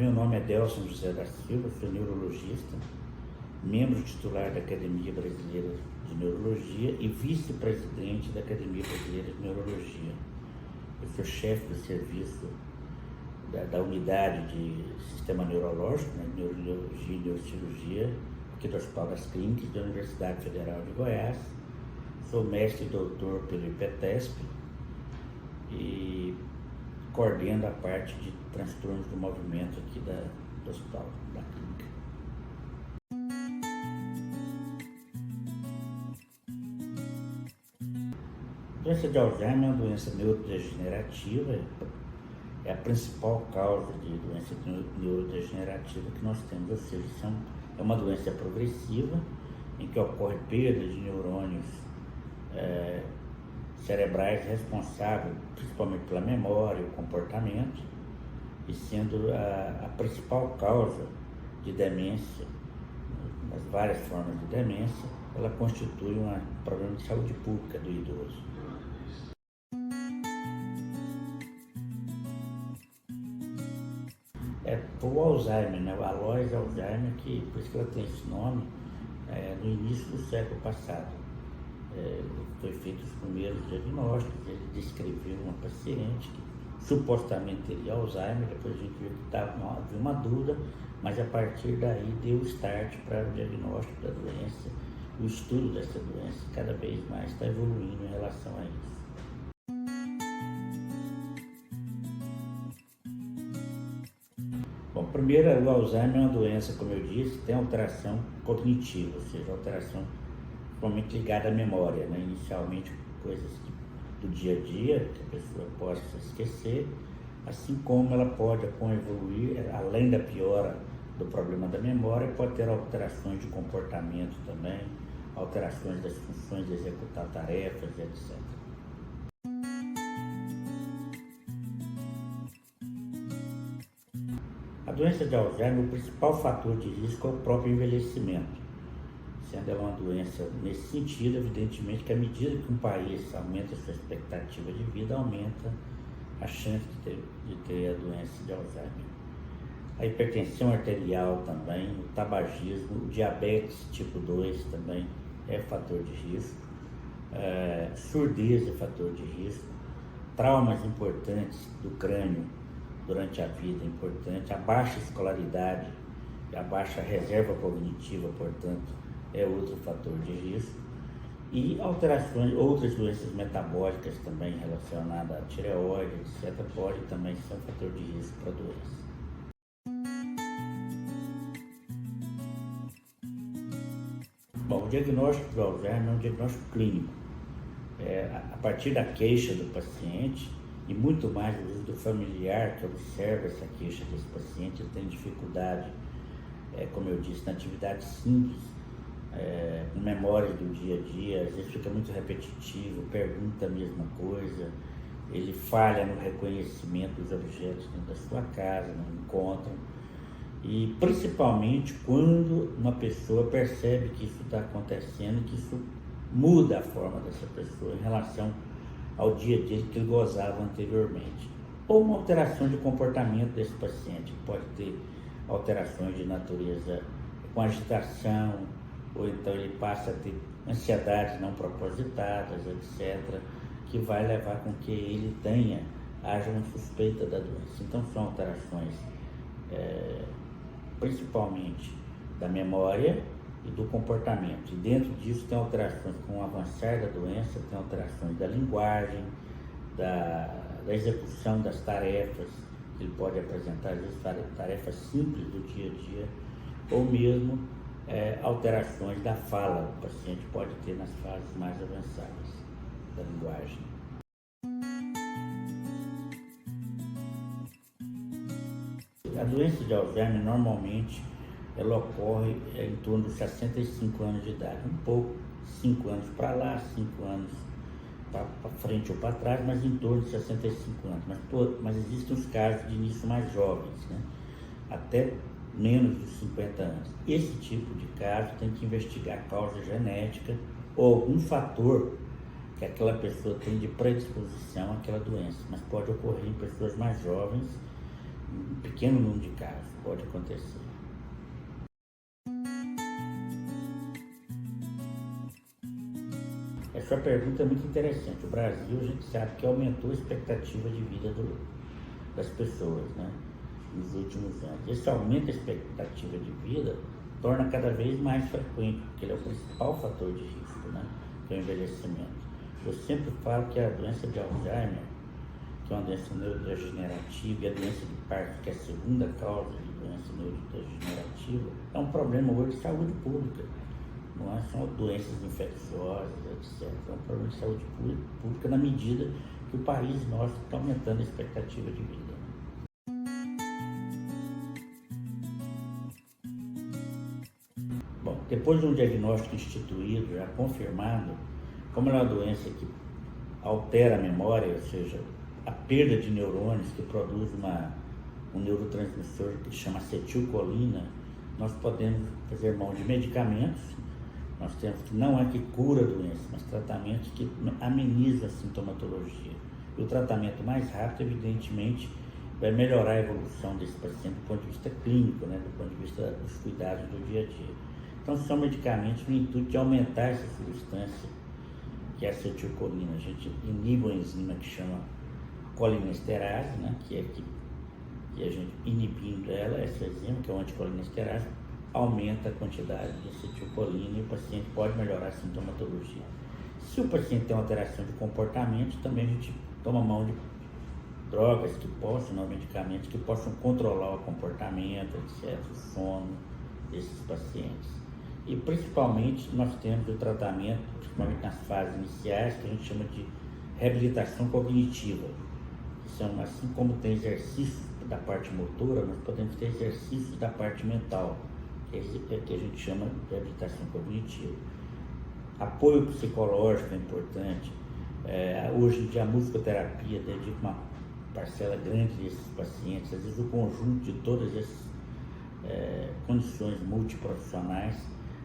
Meu nome é Delson José da Silva, sou neurologista, membro titular da Academia Brasileira de Neurologia e vice-presidente da Academia Brasileira de Neurologia. Eu sou chefe do serviço da unidade de sistema neurológico, né, neurologia e neurocirurgia, aqui do Hospital das Clínicas da Universidade Federal de Goiás. Sou mestre e doutor pelo IPETESP e coordeno a parte de transtornos do movimento aqui do Hospital da Clínica. A doença de Alzheimer é uma doença neurodegenerativa, é a principal causa de doença neurodegenerativa que nós temos, ou seja, é uma doença progressiva em que ocorre perda de neurônios cerebrais responsáveis principalmente pela memória e o comportamento, e sendo a principal causa de demência, nas várias formas de demência, ela constitui um problema de saúde pública do idoso. O Alzheimer, né? O Alois Alzheimer, por isso que ela tem esse nome, no início do século passado. Foi feito os primeiros diagnósticos, ele descreveu uma paciente que supostamente teria Alzheimer, depois a gente viu que havia uma dúvida, mas a partir daí deu o start para o diagnóstico da doença, o estudo dessa doença cada vez mais está evoluindo em relação a isso. Bom, primeiro, o Alzheimer é uma doença, como eu disse, tem alteração cognitiva, ou seja, alteração principalmente ligada à memória, né? Inicialmente coisas do dia a dia que a pessoa possa esquecer, assim como ela pode, com evoluir, além da piora do problema da memória, pode ter alterações de comportamento também, alterações das funções de executar tarefas, etc. A doença de Alzheimer, o principal fator de risco é o próprio envelhecimento. Sendo ela uma doença nesse sentido, evidentemente que à medida que um país aumenta a sua expectativa de vida, aumenta a chance de ter a doença de Alzheimer. A hipertensão arterial também, o tabagismo, o diabetes tipo 2 também é fator de risco, surdez é fator de risco, traumas importantes do crânio durante a vida é importante, a baixa escolaridade, a baixa reserva cognitiva, portanto, é outro fator de risco, e alterações, outras doenças metabólicas também relacionadas à tireoide, etc., pode também ser um fator de risco para a doença. Bom, o diagnóstico do Alzheimer é um diagnóstico clínico, a partir da queixa do paciente e muito mais do familiar que observa essa queixa desse paciente. Ele tem dificuldade, como eu disse, na atividade simples, com memórias do dia a dia, às vezes fica muito repetitivo, pergunta a mesma coisa, ele falha no reconhecimento dos objetos dentro da sua casa, não encontram, e principalmente quando uma pessoa percebe que isso está acontecendo, que isso muda a forma dessa pessoa em relação ao dia a dia que ele gozava anteriormente, ou uma alteração de comportamento desse paciente, que pode ter alterações de natureza com agitação, ou então ele passa a ter ansiedades não propositadas, etc., que vai levar com que ele haja uma suspeita da doença. Então são alterações principalmente da memória e do comportamento. E dentro disso tem alterações com o avançar da doença, tem alterações da linguagem, da execução das tarefas, que ele pode apresentar, às vezes, tarefas simples do dia a dia, ou mesmo alterações da fala, o paciente pode ter nas fases mais avançadas da linguagem. A doença de Alzheimer, normalmente, ela ocorre em torno de 65 anos de idade, um pouco, 5 anos para lá, 5 anos para frente ou para trás, mas em torno de 65 anos. Mas existem os casos de início mais jovens, né? Até menos de 50 anos. Esse tipo de caso tem que investigar a causa genética ou algum fator que aquela pessoa tem de predisposição àquela doença, mas pode ocorrer em pessoas mais jovens um pequeno número de casos, pode acontecer. A sua pergunta é muito interessante. O Brasil, a gente sabe que aumentou a expectativa de vida das pessoas, né, nos últimos anos. Esse aumento da expectativa de vida torna cada vez mais frequente, porque ele é o principal fator de risco, né, que é o envelhecimento. Eu sempre falo que a doença de Alzheimer, que é uma doença neurodegenerativa, e a doença de Parkinson, que é a segunda causa de doença neurodegenerativa, é um problema hoje de saúde pública. Não é só doenças infecciosas, etc. É um problema de saúde pública na medida que o país nosso está aumentando a expectativa de vida. Bom, depois de um diagnóstico instituído, já confirmado, como ela é uma doença que altera a memória, ou seja, a perda de neurônios que produz um neurotransmissor que se chama acetilcolina, nós podemos fazer mão de medicamentos. Nós temos que não é que cura a doença, mas tratamentos que amenizam a sintomatologia. E o tratamento mais rápido, evidentemente, vai melhorar a evolução desse paciente do ponto de vista clínico, né, do ponto de vista dos cuidados do dia a dia. Então, são medicamentos no intuito de aumentar essa substância, que é a acetilcolina. A gente inibe uma enzima que chama colinesterase, né, que a gente inibindo ela, essa enzima, que é o anticolinesterase, aumenta a quantidade de acetilcolina e o paciente pode melhorar a sintomatologia. Se o paciente tem uma alteração de comportamento, também a gente toma mão de drogas que possam, não medicamentos, que possam controlar o comportamento, etc., o sono desses pacientes. E principalmente nós temos o tratamento, principalmente nas fases iniciais, que a gente chama de reabilitação cognitiva. São, assim como tem exercícios da parte motora, nós podemos ter exercícios da parte mental, que a gente chama de reabilitação cognitiva. Apoio psicológico é importante. Hoje em dia a musicoterapia dedica uma parcela grande desses pacientes, às vezes o conjunto de todas essas condições multiprofissionais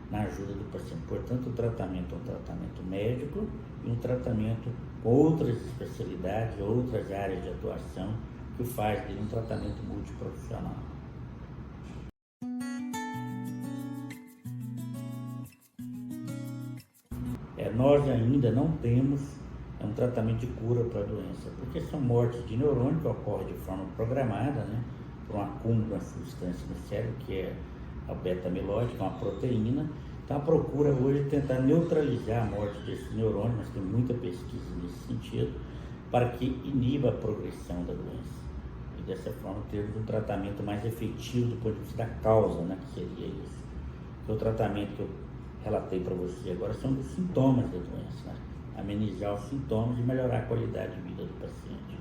na ajuda do paciente. Portanto, o tratamento é um tratamento médico e um tratamento com outras especialidades, outras áreas de atuação, que faz dele um tratamento multiprofissional. Nós ainda não temos um tratamento de cura para a doença, porque são mortes de neurônio que ocorrem de forma programada, né, por um acúmulo de uma substância no cérebro, que é a beta-amiloide, que é uma proteína. Então a procura hoje é tentar neutralizar a morte desses neurônios, mas tem muita pesquisa nesse sentido, para que iniba a progressão da doença. E dessa forma termos um tratamento mais efetivo do ponto de vista da causa, né, que seria isso. Porque o tratamento que eu relatei para você agora são dos sintomas da doença, né? Amenizar os sintomas e melhorar a qualidade de vida do paciente.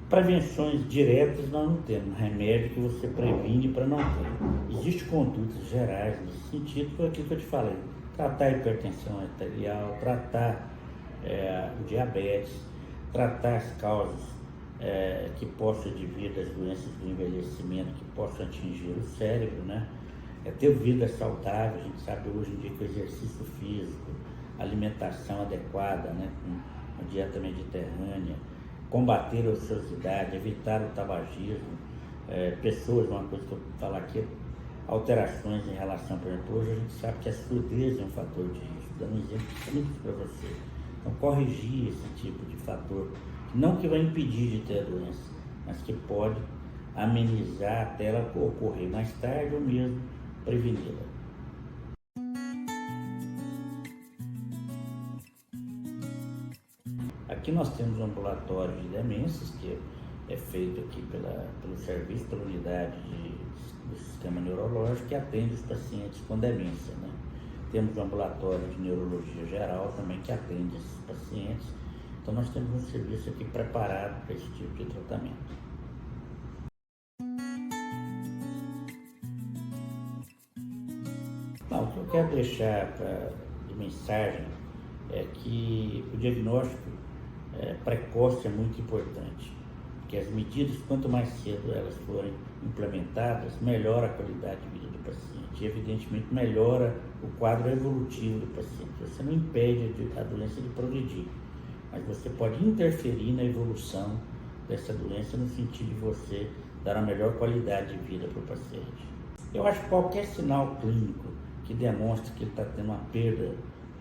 Prevenções diretas nós não temos, remédio que você previne para não ter. Existem condutas gerais nesse sentido, foi aquilo que eu te falei: tratar a hipertensão arterial, tratar o diabetes, tratar as causas que possam advir das doenças do envelhecimento, que possam atingir o cérebro, né? Ter vida saudável. A gente sabe hoje em dia que o exercício físico, alimentação adequada, né, com uma dieta mediterrânea, combater a ociosidade, evitar o tabagismo, pessoas, uma coisa que eu vou falar aqui, alterações em relação, por exemplo, hoje a gente sabe que a surdez é um fator de risco, dando um exemplo simples para você. Então, corrigir esse tipo de fator, não que vai impedir de ter a doença, mas que pode amenizar até ela ocorrer mais tarde ou mesmo preveni-la. Aqui nós temos um ambulatório de demências que é feito aqui pelo serviço, pela unidade do sistema neurológico, que atende os pacientes com demência, né? Temos um ambulatório de neurologia geral também que atende esses pacientes. Então nós temos um serviço aqui preparado para esse tipo de tratamento. Não, o que eu quero deixar de mensagem é que o diagnóstico precoce é muito importante, porque as medidas, quanto mais cedo elas forem implementadas, melhora a qualidade de vida do paciente e, evidentemente, melhora o quadro evolutivo do paciente. Você não impede a doença de progredir, mas você pode interferir na evolução dessa doença no sentido de você dar a melhor qualidade de vida para o paciente. Eu acho que qualquer sinal clínico que demonstre que ele está tendo uma perda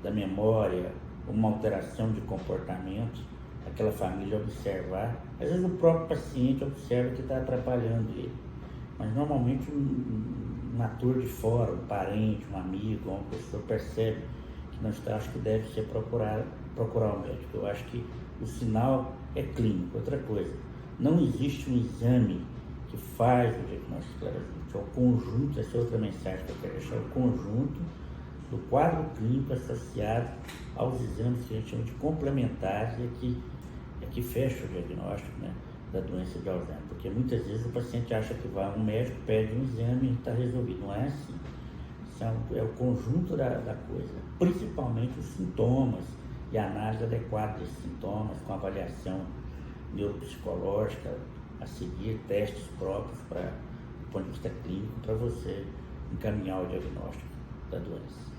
da memória, uma alteração de comportamento, aquela família observar, às vezes o próprio paciente observa que está atrapalhando ele, mas normalmente um ator de fora, um parente, um amigo, uma pessoa percebe que não está, acho que deve ser procurar um médico. Eu acho que o sinal é clínico. Outra coisa, não existe um exame que faz o diagnóstico esclerosante, é o conjunto, essa é outra mensagem que eu quero deixar, o conjunto do quadro clínico associado aos exames que a gente chama de complementares e que fecha o diagnóstico, né, da doença de Alzheimer, porque muitas vezes o paciente acha que vai a um médico, pede um exame e está resolvido. Não é assim. Isso é o conjunto da coisa, principalmente os sintomas e a análise adequada desses sintomas, com avaliação neuropsicológica a seguir, testes próprios do ponto de vista clínico para você encaminhar o diagnóstico da doença.